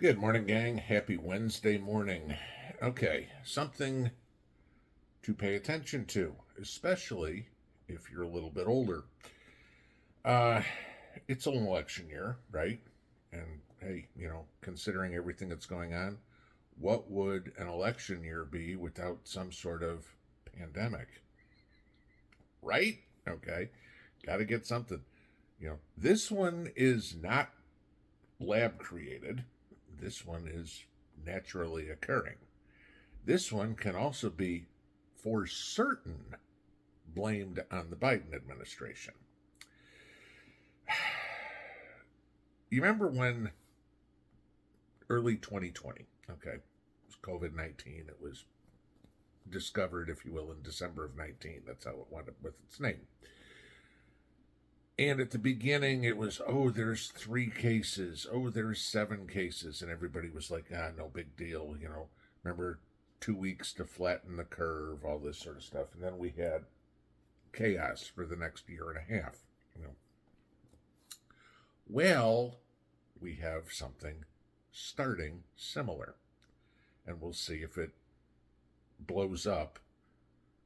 Good morning, gang. Happy Wednesday morning. Okay, something to pay attention to, especially if you're a little bit older. Uh, it's an election year, right? And hey, considering everything that's going on, what would an election year be without some sort of pandemic? Right? Okay, got to get something. This one is not lab created, this one is naturally occurring. This one can also be, for certain, blamed on the Biden administration. You remember when early 2020, okay, it was COVID-19, it was discovered, if you will, in December of 19. That's how it went up with its name. And at the beginning, it was, oh, there's 3 cases. Oh, there's 7 cases. And everybody was like, no big deal. Remember 2 weeks to flatten the curve, all this sort of stuff. And then we had chaos for the next year and a half. Well, we have something starting similar. And we'll see if it blows up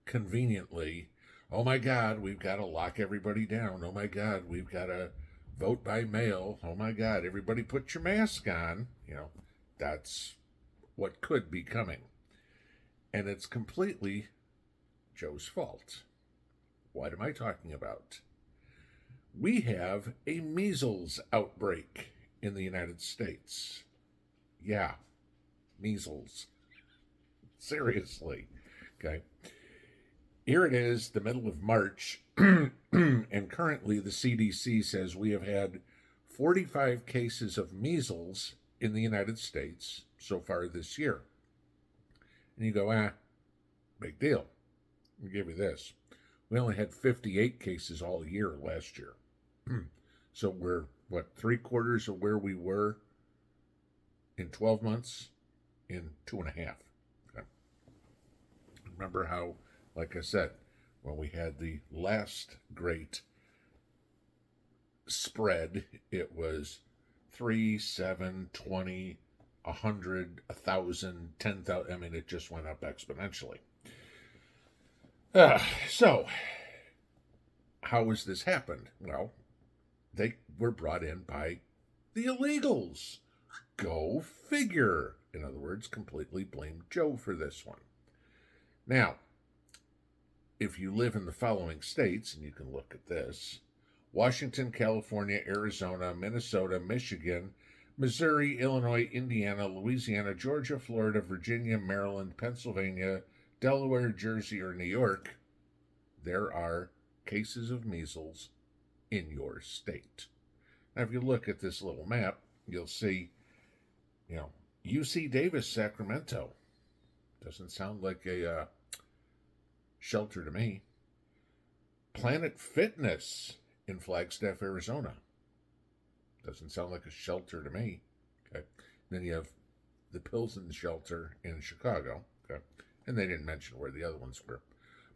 conveniently. Oh my God, we've got to lock everybody down. Oh my God, we've got to vote by mail. Oh my God, everybody put your mask on. That's what could be coming. And it's completely Joe's fault. What am I talking about? We have a measles outbreak in the United States. Yeah, measles. Seriously. Okay. Here it is, the middle of March, and currently the CDC says we have had 45 cases of measles in the United States so far this year. And you go, big deal. I'll give you this. We only had 58 cases all year last year. So we're, 3/4 of where we were in 12 months in 2.5. Okay. Remember how, like I said, when we had the last great spread, it was 3, 7, 20, 100, 1,000, 10,000. I mean, it just went up exponentially. So, how has this happened? Well, they were brought in by the illegals. Go figure. In other words, completely blame Joe for this one. Now, if you live in the following states, and you can look at this: Washington, California, Arizona, Minnesota, Michigan, Missouri, Illinois, Indiana, Louisiana, Georgia, Florida, Virginia, Maryland, Pennsylvania, Delaware, Jersey, or New York, there are cases of measles in your state. Now, if you look at this little map, you'll see, UC Davis, Sacramento. Doesn't sound like a shelter to me. Planet Fitness in Flagstaff, Arizona. Doesn't sound like a shelter to me. Okay. Then you have the Pilsen shelter in Chicago. Okay. And they didn't mention where the other ones were.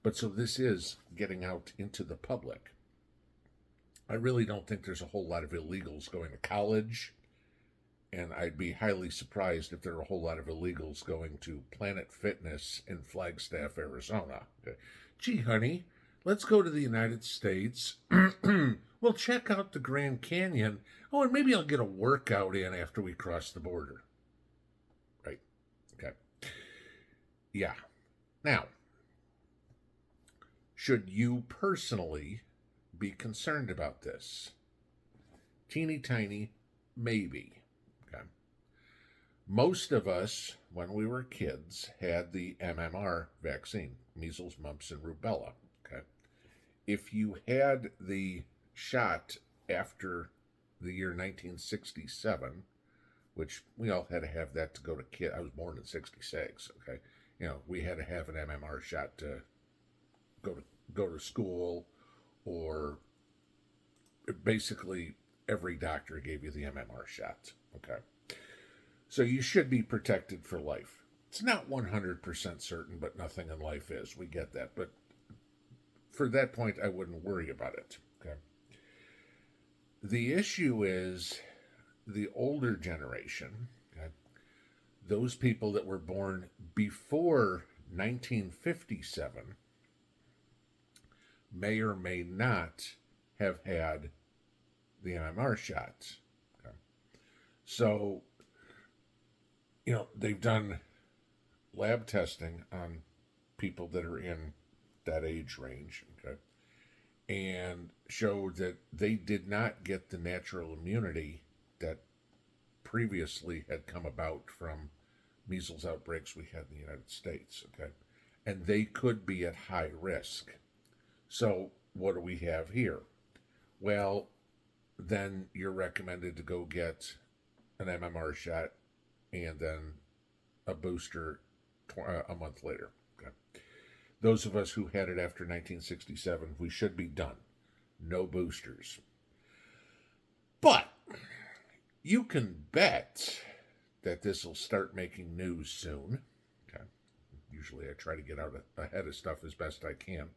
But so this is getting out into the public. I really don't think there's a whole lot of illegals going to college. And I'd be highly surprised if there are a whole lot of illegals going to Planet Fitness in Flagstaff, Arizona. Okay. Gee, honey, let's go to the United States. We'll check out the Grand Canyon. Oh, and maybe I'll get a workout in after we cross the border. Right. Okay. Yeah. Now, should you personally be concerned about this? Teeny tiny, maybe. Okay. Most of us, when we were kids, had the MMR vaccine, measles, mumps, and rubella. Okay. If you had the shot after the year 1967, which we all had to have that to go to kid. I was born in 66. Okay. We had to have an MMR shot to go to school, or basically every doctor gave you the MMR shot. Okay. So you should be protected for life. It's not 100% certain, but nothing in life is. We get that. But for that point, I wouldn't worry about it. Okay. The issue is the older generation, okay, those people that were born before 1957 may or may not have had the MMR shots. Okay. So, they've done lab testing on people that are in that age range, okay, and showed that they did not get the natural immunity that previously had come about from measles outbreaks we had in the United States, okay, and they could be at high risk. So, what do we have here? Well, then you're recommended to go get an MMR shot and then a booster a month later. Okay. Those of us who had it after 1967, we should be done. No boosters. But you can bet that this will start making news soon. Okay. Usually I try to get out ahead of stuff as best I can.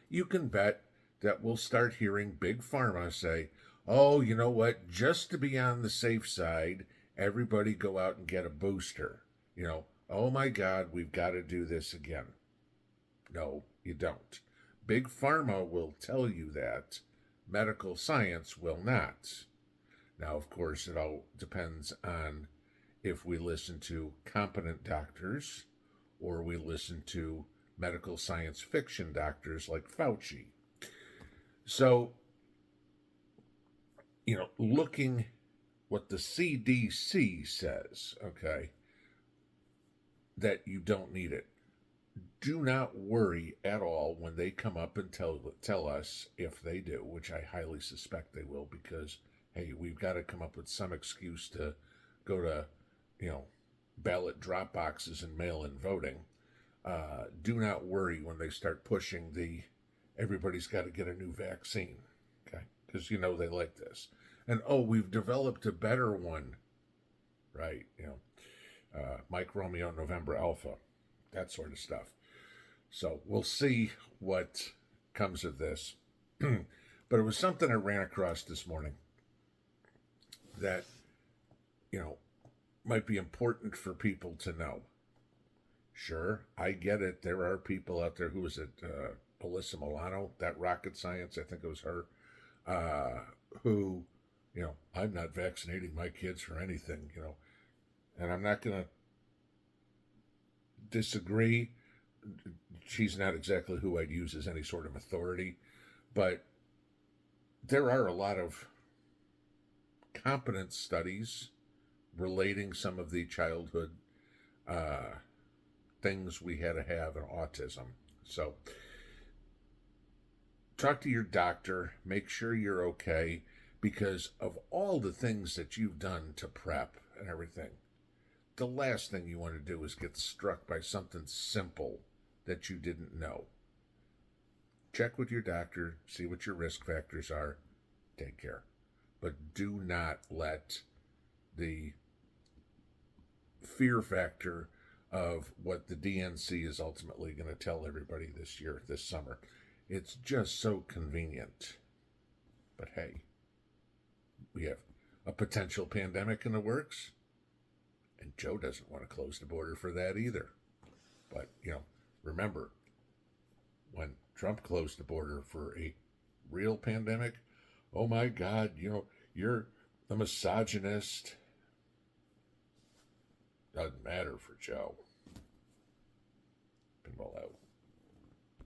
You can bet that we'll start hearing Big Pharma say, oh, you know what, just to be on the safe side, everybody go out and get a booster. Oh my God, we've got to do this again. No, you don't. Big Pharma will tell you that. Medical science will not. Now, of course, it all depends on if we listen to competent doctors or we listen to medical science fiction doctors like Fauci. So, looking what the CDC says, okay, that you don't need it. Do not worry at all when they come up and tell us, if they do, which I highly suspect they will, because, hey, we've got to come up with some excuse to go to, ballot drop boxes and mail-in voting. Do not worry when they start pushing everybody's got to get a new vaccine, okay? Because, they like this. And, we've developed a better one, right? Mike Romeo, November Alpha, that sort of stuff. So we'll see what comes of this. But it was something I ran across this morning that, might be important for people to know. Sure, I get it. There are people out there, who was it, Alyssa Milano, that rocket science, I think it was her, who, I'm not vaccinating my kids for anything, and I'm not going to disagree. She's not exactly who I'd use as any sort of authority, but there are a lot of competent studies relating some of the childhood things we had to have in autism. So talk to your doctor, make sure you're okay, because of all the things that you've done to prep and everything, the last thing you want to do is get struck by something simple that you didn't know. Check with your doctor, see what your risk factors are, take care. But do not let the fear factor of what the DNC is ultimately going to tell everybody this summer. It's just so convenient. But hey, we have a potential pandemic in the works, and Joe doesn't want to close the border for that either. But, remember, when Trump closed the border for a real pandemic, oh my God, you're a misogynist. Doesn't matter for Joe.